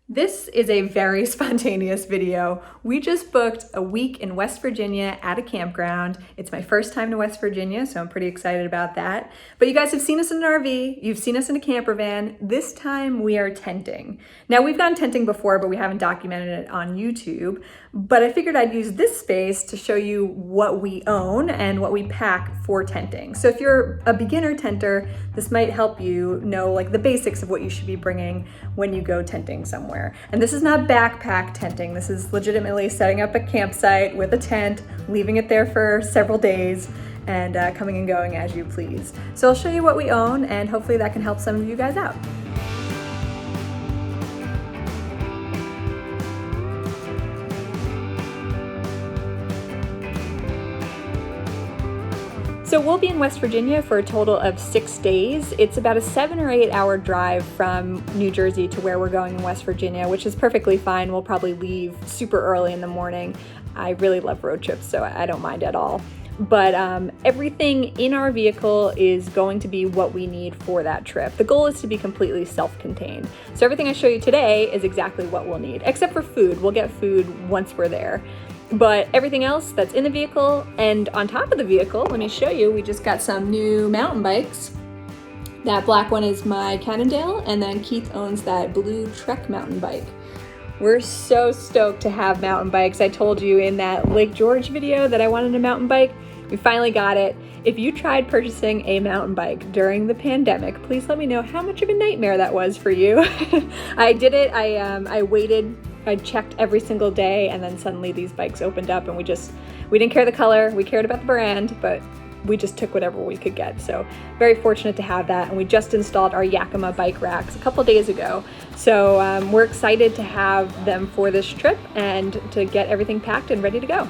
This is a very spontaneous video. We just booked a week in West Virginia at a campground. It's my first time to West Virginia, so I'm pretty excited about that. But you guys have seen us in an RV, you've seen us in a camper van. This time we are tenting. Now we've gone tenting before, but we haven't documented it on YouTube. But I figured I'd use this space to show you what we own and what we pack for tenting. So if you're a beginner tenter, this might help you know like the basics of what you should be bringing when you go tenting somewhere. And this is not backpack tenting. This is legitimately setting up a campsite with a tent, leaving it there for several days, and coming and going as you please. So I'll show you what we own, and hopefully that can help some of you guys out. So we'll be in West Virginia for a total of 6 days. It's about a 7 or 8 hour drive from New Jersey to where we're going in West Virginia, which is perfectly fine. We'll probably leave super early in the morning. I really love road trips, so I don't mind at all. But everything in our vehicle is going to be what we need for that trip. The goal is to be completely self-contained. So everything I show you today is exactly what we'll need, except for food. We'll get food once we're there. But everything else that's in the vehicle and on top of the vehicle, let me show you, we just got some new mountain bikes. That black one is my Cannondale, and then Keith owns that blue Trek mountain bike. We're so stoked to have mountain bikes. I told you in that Lake George video that I wanted a mountain bike. We finally got it. If you tried purchasing a mountain bike during the pandemic, please let me know how much of a nightmare that was for you. I did it, I waited, I checked every single day, and then suddenly these bikes opened up and we didn't care the color, we cared about the brand, but we just took whatever we could get. So very fortunate to have that. And we just installed our Yakima bike racks a couple days ago. So we're excited to have them for this trip and to get everything packed and ready to go.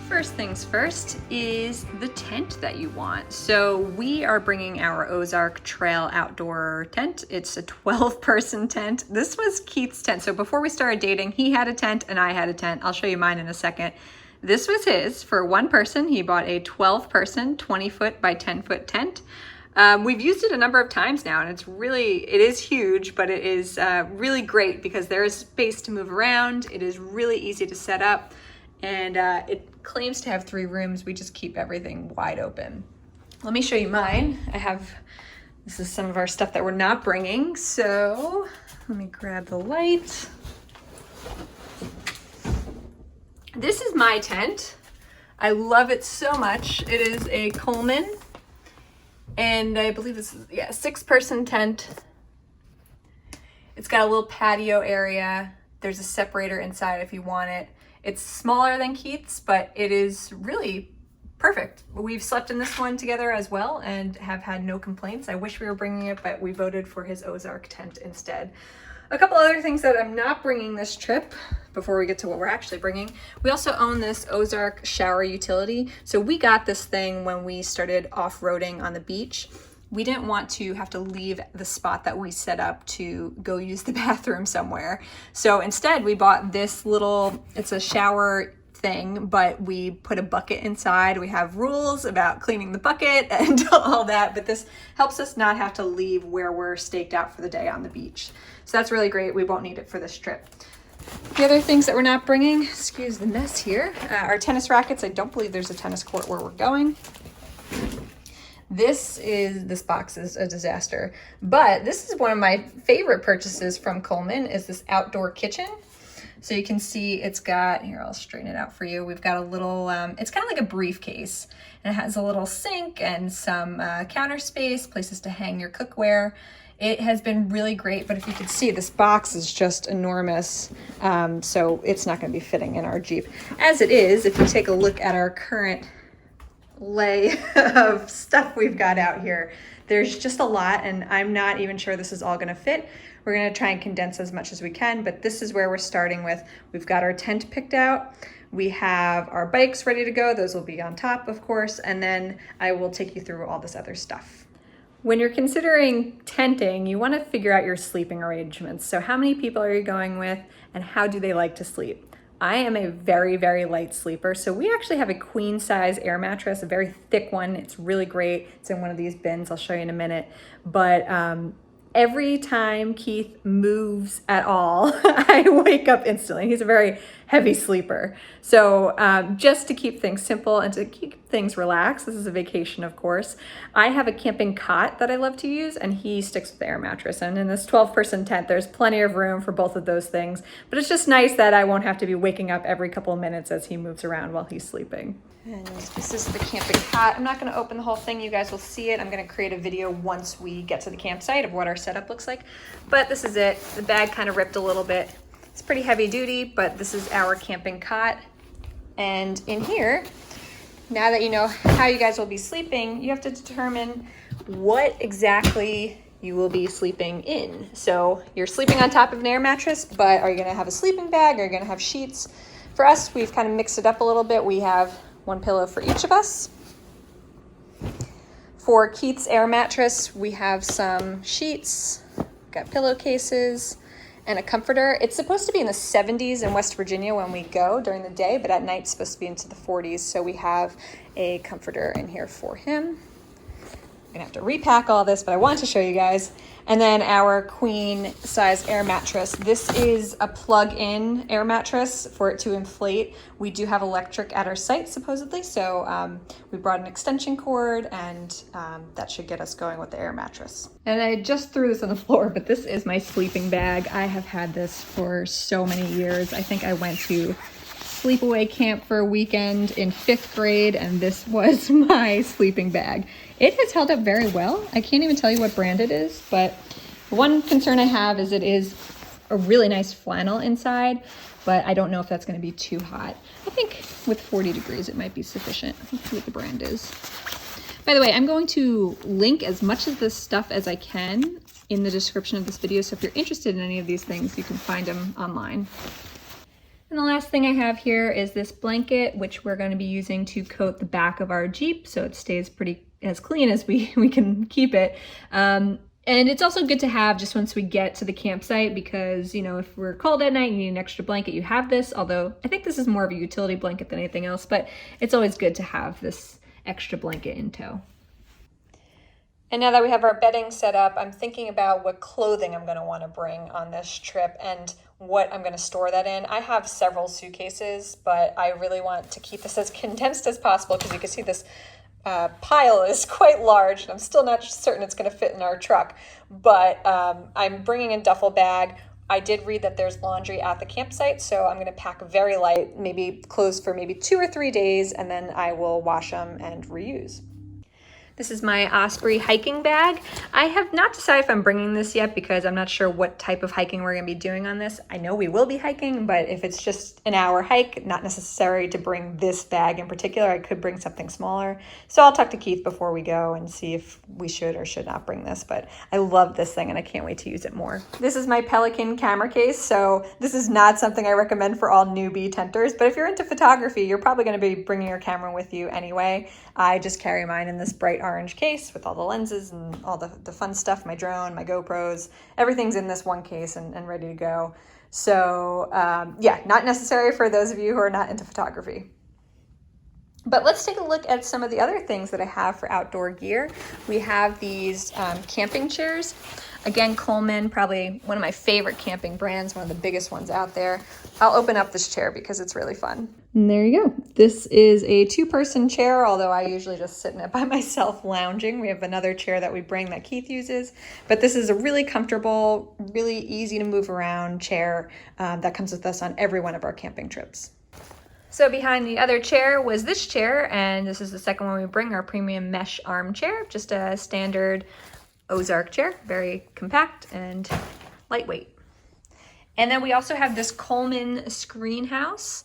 First things first is the tent that you want. So we are bringing our Ozark Trail outdoor tent. It's a 12-person tent. This was Keith's tent. So before we started dating, he had a tent and I had a tent. I'll show you mine in a second. This was his for one person. He bought a 12-person, 20-foot by 10-foot tent. We've used it a number of times now, and it is huge, but it is really great because there is space to move around. It is really easy to set up, and it claims to have 3 rooms. We just keep everything wide open. Let me show you mine. This is some of our stuff that we're not bringing. So let me grab the light. This is my tent. I love it so much. It is a Coleman, and I believe this is, 6-person tent. It's got a little patio area. There's a separator inside if you want it. It's smaller than Keith's, but it is really perfect. We've slept in this one together as well and have had no complaints. I wish we were bringing it, but we voted for his Ozark tent instead. A couple other things that I'm not bringing this trip before we get to what we're actually bringing. We also own this Ozark shower utility. So we got this thing when we started off-roading on the beach. We didn't want to have to leave the spot that we set up to go use the bathroom somewhere. So instead we bought this it's a shower thing, but we put a bucket inside. We have rules about cleaning the bucket and all that, but this helps us not have to leave where we're staked out for the day on the beach. So that's really great. We won't need it for this trip. The other things that we're not bringing, excuse the mess here, our tennis rackets. I don't believe there's a tennis court where we're going. This box is a disaster, but this is one of my favorite purchases from Coleman is this outdoor kitchen. So you can see it's got, here, I'll straighten it out for you. We've got a little, it's kind of like a briefcase, and it has a little sink and some counter space, places to hang your cookware. It has been really great, but if you can see, this box is just enormous, so it's not going to be fitting in our Jeep. As it is, if you take a look at our current lay of stuff we've got out here, there's just a lot, and I'm not even sure this is all going to fit. We're going to try and condense as much as we can, but this is where we're starting with. We've got our tent picked out. We have our bikes ready to go. Those will be on top, of course, and then I will take you through all this other stuff. When you're considering tenting, you want to figure out your sleeping arrangements. So how many people are you going with, and how do they like to sleep? I am a very, very light sleeper. So we actually have a queen size air mattress, a very thick one. It's really great. It's in one of these bins. I'll show you in a minute. But every time Keith moves at all, I wake up instantly. He's a very heavy sleeper. So just to keep things simple and to keep things relaxed, this is a vacation, of course, I have a camping cot that I love to use, and he sticks with the air mattress. And in this 12-person tent, there's plenty of room for both of those things. But it's just nice that I won't have to be waking up every couple of minutes as he moves around while he's sleeping. And this is the camping cot. I'm not going to open the whole thing. You guys will see it. I'm going to create a video once we get to the campsite of what our setup looks like. But this is it. The bag kind of ripped a little bit. It's pretty heavy duty, but this is our camping cot. And in here, now that you know how you guys will be sleeping, you have to determine what exactly you will be sleeping in. So you're sleeping on top of an air mattress, but are you going to have a sleeping bag? Are you going to have sheets? For us, we've kind of mixed it up a little bit. We have one pillow for each of us. For Keith's air mattress, we have some sheets, got pillowcases, and a comforter. It's supposed to be in the 70s in West Virginia when we go during the day, but at night it's supposed to be into the 40s. So we have a comforter in here for him. I'm gonna have to repack all this, but I wanted to show you guys. And then our queen size air mattress. This is a plug-in air mattress for it to inflate. We do have electric at our site supposedly, so we brought an extension cord, and that should get us going with the air mattress. And I just threw this on the floor, but this is my sleeping bag. I have had this for so many years. I think I went to sleepaway camp for a weekend in 5th grade, and this was my sleeping bag. It has held up very well. I can't even tell you what brand it is, but one concern I have is it is a really nice flannel inside, but I don't know if that's going to be too hot. I think with 40 degrees it might be sufficient. Let's see what the brand is. By the way, I'm going to link as much of this stuff as I can in the description of this video, so if you're interested in any of these things, you can find them online. And the last thing I have here is this blanket, which we're going to be using to coat the back of our Jeep so it stays pretty as clean as we can keep it. And it's also good to have just once we get to the campsite, because, you know, if we're cold at night and you need an extra blanket, you have this, although I think this is more of a utility blanket than anything else, but it's always good to have this extra blanket in tow. And now that we have our bedding set up, I'm thinking about what clothing I'm going to want to bring on this trip and what I'm going to store that in. I have several suitcases, but I really want to keep this as condensed as possible, because you can see this pile is quite large, and I'm still not certain it's going to fit in our truck, but I'm bringing a duffel bag. I did read that there's laundry at the campsite, so I'm going to pack very light, maybe clothes for maybe 2 or 3 days, and then I will wash them and reuse. This is my Osprey hiking bag. I have not decided if I'm bringing this yet, because I'm not sure what type of hiking we're going to be doing on this. I know we will be hiking, but if it's just an hour hike, not necessary to bring this bag in particular. I could bring something smaller. So I'll talk to Keith before we go and see if we should or should not bring this, but I love this thing and I can't wait to use it more. This is my Pelican camera case. So this is not something I recommend for all newbie tenters, but if you're into photography, you're probably going to be bringing your camera with you anyway. I just carry mine in this bright orange case with all the lenses and all the fun stuff, my drone, my GoPros, everything's in this one case and ready to go. So yeah, not necessary for those of you who are not into photography. But let's take a look at some of the other things that I have for outdoor gear. We have these camping chairs. Again, Coleman, probably one of my favorite camping brands, one of the biggest ones out there. I'll open up this chair because it's really fun. And there you go. This is a 2-person chair, although I usually just sit in it by myself lounging. We have another chair that we bring that Keith uses, but this is a really comfortable, really easy to move around chair that comes with us on every one of our camping trips. So behind the other chair was this chair, and this is the second one we bring, our premium mesh armchair, just a standard Ozark chair, very compact and lightweight. And then we also have this Coleman screen house.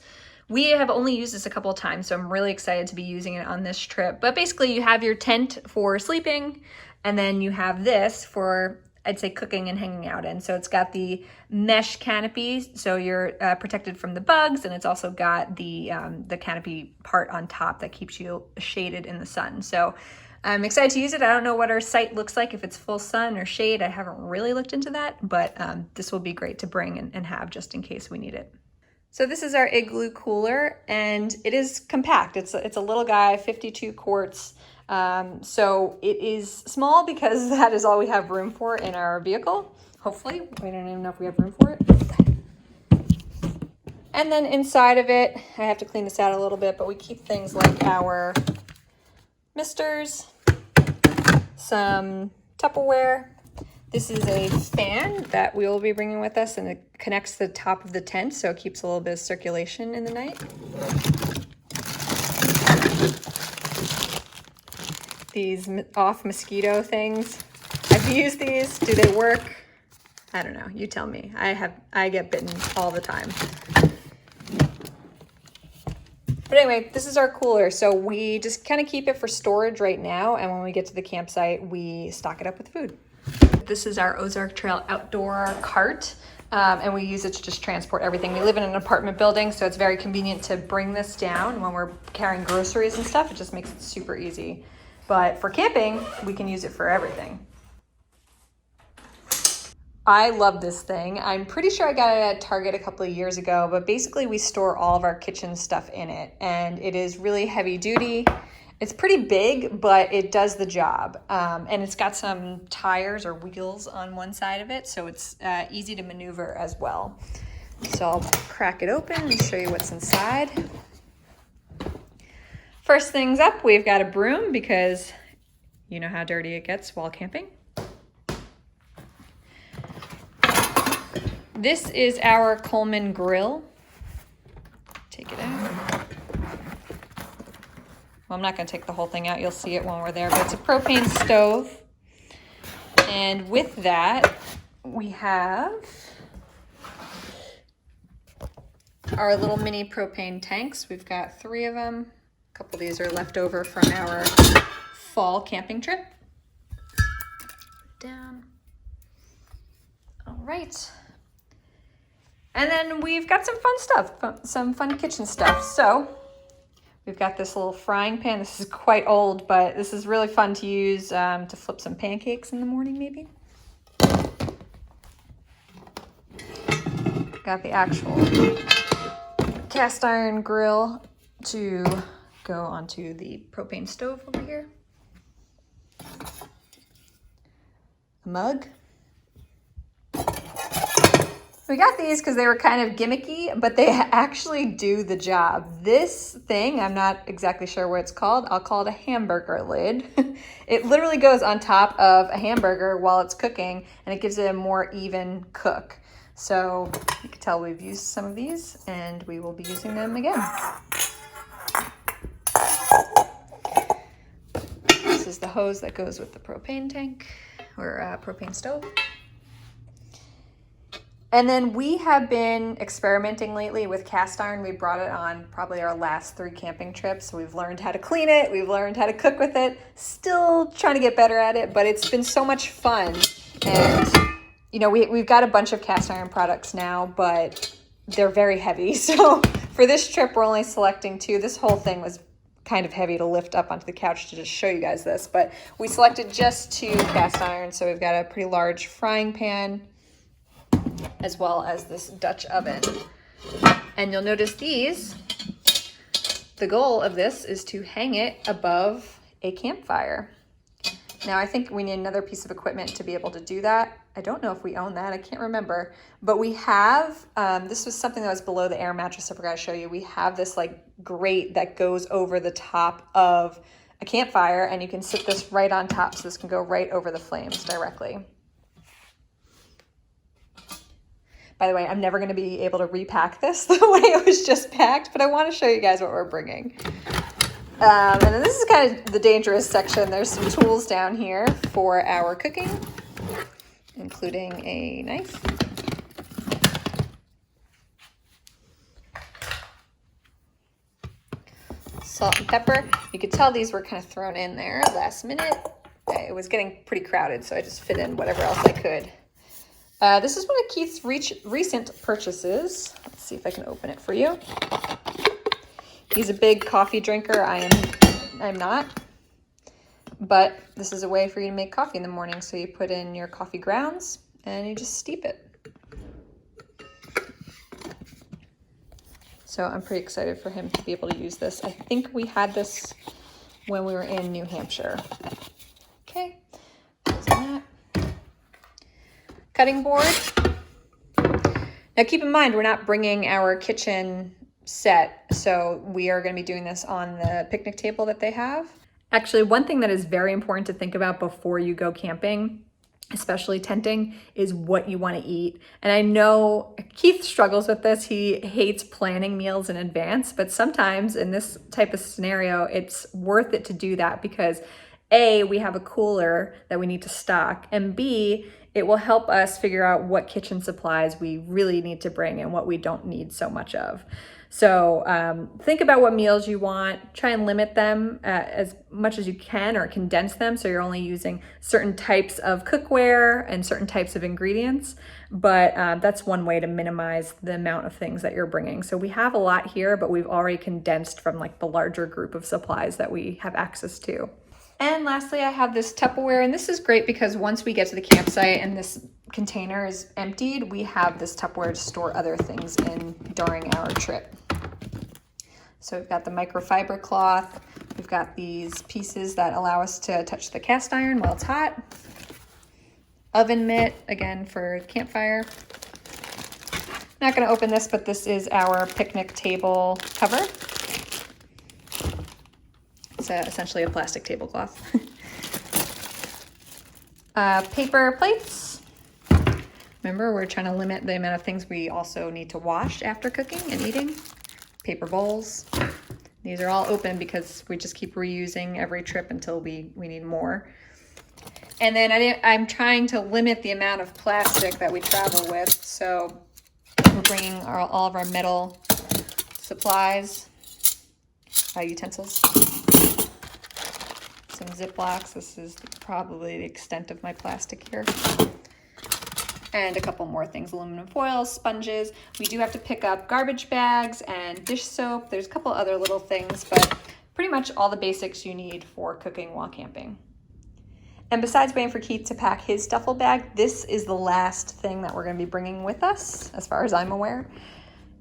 We have only used this a couple of times, so I'm really excited to be using it on this trip. But basically you have your tent for sleeping, and then you have this for, I'd say, cooking and hanging out in. So it's got the mesh canopy, so you're protected from the bugs, and it's also got the canopy part on top that keeps you shaded in the sun. So I'm excited to use it. I don't know what our site looks like, if it's full sun or shade. I haven't really looked into that, but this will be great to bring and have just in case we need it. So this is our Igloo cooler, and it is compact. It's a little guy, 52 quarts. So it is small because that is all we have room for in our vehicle. Hopefully, we don't even know if we have room for it. And then inside of it, I have to clean this out a little bit, but we keep things like our misters, some Tupperware. This is a fan that we will be bringing with us, and it connects to the top of the tent, so it keeps a little bit of circulation in the night. These off mosquito things. I've used these. Do they work? I don't know. You tell me. I get bitten all the time. But anyway, this is our cooler. So we just kind of keep it for storage right now. And when we get to the campsite, we stock it up with food. This is our Ozark Trail outdoor cart. And we use it to just transport everything. We live in an apartment building, so it's very convenient to bring this down when we're carrying groceries and stuff. It just makes it super easy. But for camping, we can use it for everything. I love this thing. I'm pretty sure I got it at Target a couple of years ago, but basically we store all of our kitchen stuff in it, and it is really heavy duty. It's pretty big, but it does the job. And it's got some tires or wheels on one side of it, so it's easy to maneuver as well. So I'll crack it open and show you what's inside. First things up, we've got a broom because you know how dirty it gets while camping. This is our Coleman grill. Take it out. Well, I'm not going to take the whole thing out. You'll see it when we're there, but it's a propane stove. And with that, we have our little mini propane tanks. We've got 3 of them. A couple of these are left over from our fall camping trip. Down. All right. And then we've got some fun stuff, some fun kitchen stuff. So we've got this little frying pan. This is quite old, but this is really fun to use to flip some pancakes in the morning, maybe. Got the actual cast iron grill to go onto the propane stove over here. A mug. We got these because they were kind of gimmicky, but they actually do the job. This thing, I'm not exactly sure what it's called. I'll call it a hamburger lid. It literally goes on top of a hamburger while it's cooking, and it gives it a more even cook. So you can tell we've used some of these, and we will be using them again. This is the hose that goes with the propane tank, or propane stove. And then we have been experimenting lately with cast iron. We brought it on probably our last 3 camping trips. We've learned how to clean it. We've learned how to cook with it. Still trying to get better at it, but it's been so much fun. And, you know, we've got a bunch of cast iron products now, but they're very heavy. So for this trip, we're only selecting 2. This whole thing was kind of heavy to lift up onto the couch to just show you guys this, but we selected just 2 cast iron. So we've got a pretty large frying pan, as well as this Dutch oven. And you'll notice these, the goal of this is to hang it above a campfire. Now I think we need another piece of equipment to be able to do that. I don't know if we own that, I can't remember. But we have, this was something that was below the air mattress I forgot to show you. We have this like grate that goes over the top of a campfire, and you can sit this right on top, so this can go right over the flames directly. By the way, I'm never going to be able to repack this the way it was just packed, but I want to show you guys what we're bringing. And then this is kind of the dangerous section. There's some tools down here for our cooking, including a knife. Salt and pepper. You could tell these were kind of thrown in there last minute. It was getting pretty crowded, so I just fit in whatever else I could. This is one of Keith's recent purchases. Let's see if I can open it for you. He's a big coffee drinker. I'm not. But this is a way for you to make coffee in the morning. So you put in your coffee grounds and you just steep it. So I'm pretty excited for him to be able to use this. I think we had this when we were in New Hampshire. Okay, closing that. Cutting board. Now keep in mind, we're not bringing our kitchen set, so we are going to be doing this on the picnic table that they have. Actually, one thing that is very important to think about before you go camping, especially tenting, is what you want to eat. And I know Keith struggles with this. He hates planning meals in advance, but sometimes in this type of scenario, it's worth it to do that because A, we have a cooler that we need to stock, and B, it will help us figure out what kitchen supplies we really need to bring and what we don't need so much of. So think about what meals you want, try and limit them as much as you can or condense them so you're only using certain types of cookware and certain types of ingredients. But that's one way to minimize the amount of things that you're bringing. So we have a lot here, but we've already condensed from like the larger group of supplies that we have access to. And lastly, I have this Tupperware, and this is great because once we get to the campsite and this container is emptied, we have this Tupperware to store other things in during our trip. So we've got the microfiber cloth, we've got these pieces that allow us to touch the cast iron while it's hot, oven mitt, again for campfire. Not going to open this, but this is our picnic table cover. It's essentially a plastic tablecloth. Paper plates. Remember, we're trying to limit the amount of things we also need to wash after cooking and eating. Paper bowls. These are all open because we just keep reusing every trip until we need more. And then I'm trying to limit the amount of plastic that we travel with. So we're bringing all of our metal supplies, utensils. Some Ziplocs. This is probably the extent of my plastic here. And a couple more things, aluminum foil, sponges. We do have to pick up garbage bags and dish soap. There's a couple other little things, but pretty much all the basics you need for cooking while camping. And besides waiting for Keith to pack his duffel bag, this is the last thing that we're going to be bringing with us, as far as I'm aware.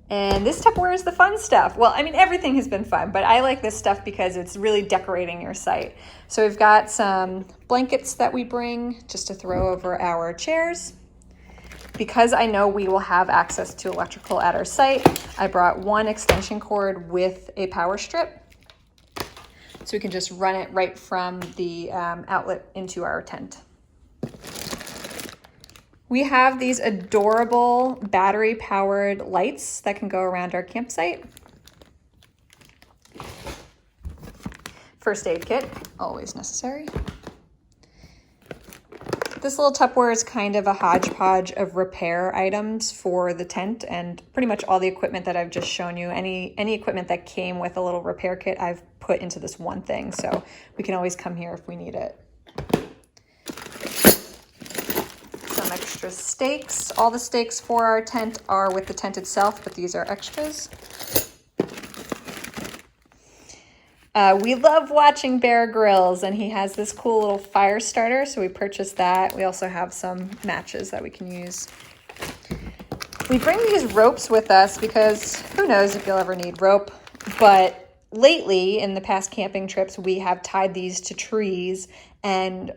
And this Tupperware is the fun stuff. Well, I mean, everything has been fun, but I like this stuff because it's really decorating your site. So we've got some blankets that we bring just to throw over our chairs. Because I know we will have access to electrical at our site, I brought one extension cord with a power strip. So we can just run it right from the outlet into our tent. We have these adorable battery-powered lights that can go around our campsite. First aid kit, always necessary. This little Tupperware is kind of a hodgepodge of repair items for the tent, and pretty much all the equipment that I've just shown you, any equipment that came with a little repair kit, I've put into this one thing, so we can always come here if we need it. Some extra stakes. All the stakes for our tent are with the tent itself, but these are extras. We love watching Bear Grylls, and he has this cool little fire starter, so we purchased that. We also have some matches that we can use. We bring these ropes with us because who knows if you'll ever need rope, but lately in the past camping trips, we have tied these to trees and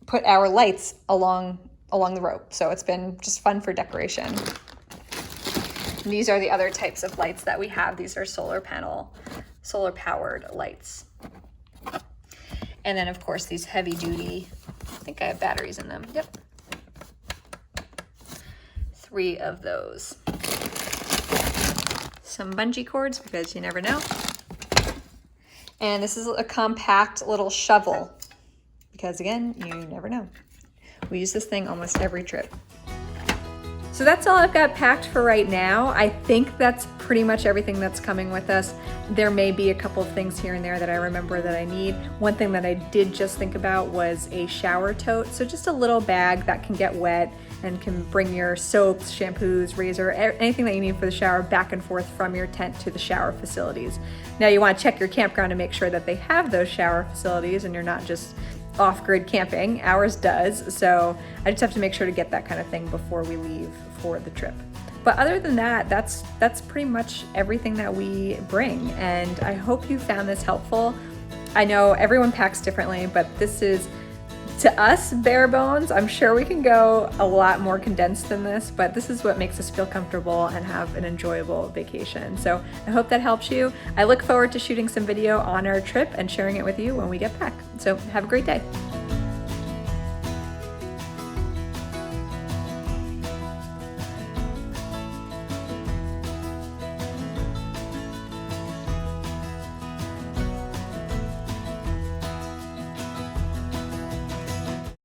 put our lights along the rope. So it's been just fun for decoration. And these are the other types of lights that we have. These are solar powered lights. And then of course these heavy duty, I think I have batteries in them. Yep. 3 of those. Some bungee cords because you never know. And this is a compact little shovel because again, you never know. We use this thing almost every trip. So that's all I've got packed for right now. I think that's pretty much everything that's coming with us. There may be a couple of things here and there that I remember that I need. One thing that I did just think about was a shower tote. So just a little bag that can get wet and can bring your soaps, shampoos, razor, anything that you need for the shower back and forth from your tent to the shower facilities. Now you want to check your campground to make sure that they have those shower facilities and you're not just off-grid camping. Ours does, so I just have to make sure to get that kind of thing before we leave for the trip. But other than that, that's pretty much everything that we bring, and I hope you found this helpful. I know everyone packs differently, but this is, to us, bare bones. I'm sure we can go a lot more condensed than this, but this is what makes us feel comfortable and have an enjoyable vacation. So I hope that helps you. I look forward to shooting some video on our trip and sharing it with you when we get back. So have a great day.